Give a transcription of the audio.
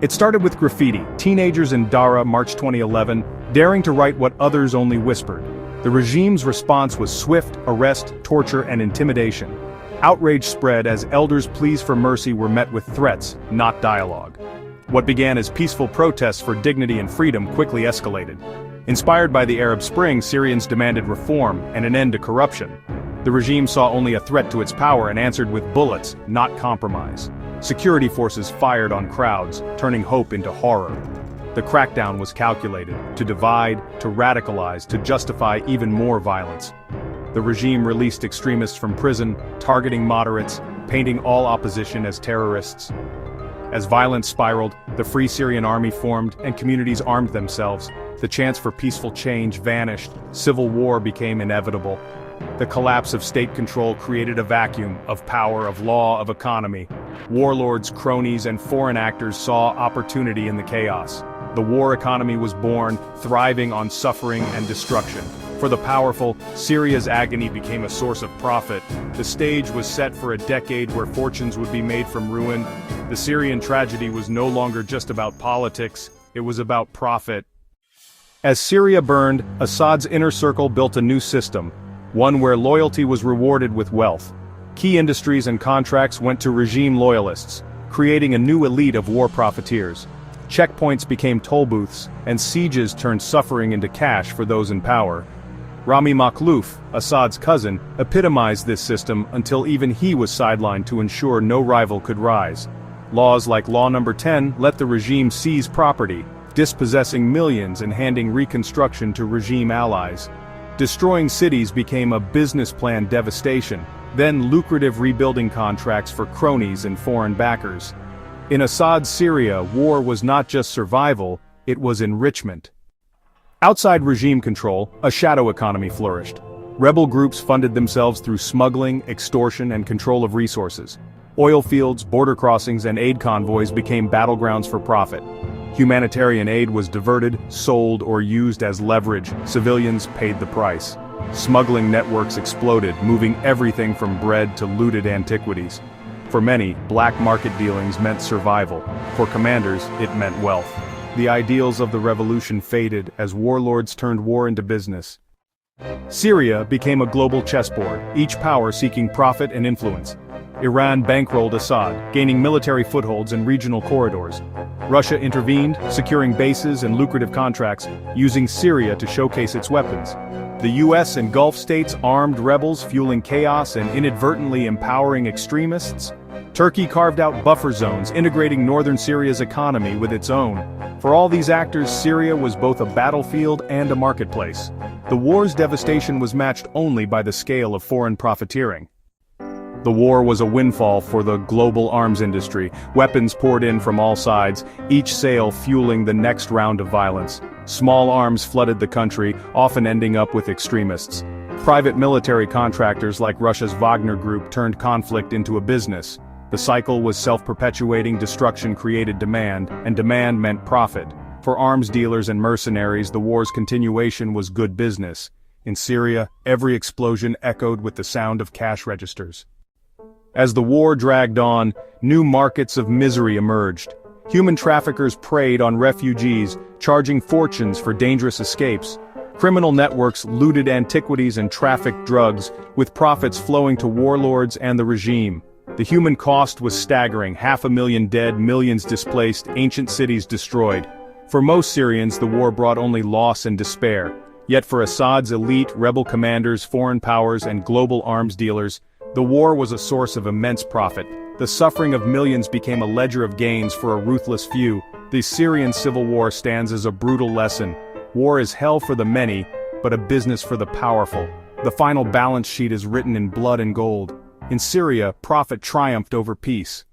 It started with graffiti. Teenagers in Dara, March 2011, daring to write what others only whispered. The regime's response was swift arrest, torture, and intimidation. Outrage spread as elders' pleas for mercy were met with threats, not dialogue. What began as peaceful protests for dignity and freedom quickly escalated. Inspired by the Arab Spring, Syrians demanded reform and an end to corruption. The regime saw only a threat to its power and answered with bullets, not compromise. Security forces fired on crowds, turning hope into horror. The crackdown was calculated to divide, to radicalize, to justify even more violence. The regime released extremists from prison, targeting moderates, painting all opposition as terrorists. As violence spiraled, the Free Syrian Army formed and communities armed themselves. The chance for peaceful change vanished. Civil war became inevitable. The collapse of state control created a vacuum of power, of law, of economy. Warlords, cronies, and foreign actors saw opportunity in the chaos. The war economy was born, thriving on suffering and destruction. For the powerful, Syria's agony became a source of profit. The stage was set for a decade where fortunes would be made from ruin. The Syrian tragedy was no longer just about politics, it was about profit. As Syria burned, Assad's inner circle built a new system, one where loyalty was rewarded with wealth. Key industries and contracts went to regime loyalists, creating a new elite of war profiteers. Checkpoints became toll booths, and sieges turned suffering into cash for those in power. Rami Makhlouf, Assad's cousin, epitomized this system until even he was sidelined to ensure no rival could rise. Laws like Law No. 10 let the regime seize property, dispossessing millions and handing reconstruction to regime allies. Destroying cities became a business plan devastation, then lucrative rebuilding contracts for cronies and foreign backers. In Assad's Syria, war was not just survival, it was enrichment. Outside regime control, a shadow economy flourished. Rebel groups funded themselves through smuggling, extortion, and control of resources. Oil fields, border crossings, and aid convoys became battlegrounds for profit. Humanitarian aid was diverted, sold, or used as leverage. Civilians paid the price. Smuggling networks exploded, moving everything from bread to looted antiquities. For many, black market dealings meant survival. For commanders, it meant wealth. The ideals of the revolution faded as warlords turned war into business. Syria became a global chessboard, each power seeking profit and influence. Iran bankrolled Assad, gaining military footholds in regional corridors. Russia intervened, securing bases and lucrative contracts, using Syria to showcase its weapons. The US and Gulf states armed rebels, fueling chaos and inadvertently empowering extremists. Turkey carved out buffer zones, integrating northern Syria's economy with its own. For all these actors, Syria was both a battlefield and a marketplace. The war's devastation was matched only by the scale of foreign profiteering. The war was a windfall for the global arms industry. Weapons poured in from all sides, each sale fueling the next round of violence. Small arms flooded the country, often ending up with extremists. Private military contractors like Russia's Wagner Group turned conflict into a business. The cycle was self-perpetuating. Destruction created demand, and demand meant profit. For arms dealers and mercenaries, the war's continuation was good business. In Syria, every explosion echoed with the sound of cash registers. As the war dragged on, new markets of misery emerged. Human traffickers preyed on refugees, charging fortunes for dangerous escapes. Criminal networks looted antiquities and trafficked drugs, with profits flowing to warlords and the regime. The human cost was staggering: 500,000 dead, millions displaced, ancient cities destroyed. For most Syrians, the war brought only loss and despair. Yet for Assad's elite, rebel commanders, foreign powers, and global arms dealers, the war was a source of immense profit. The suffering of millions became a ledger of gains for a ruthless few. The Syrian Civil War stands as a brutal lesson. War is hell for the many, but a business for the powerful. The final balance sheet is written in blood and gold. In Syria, profit triumphed over peace.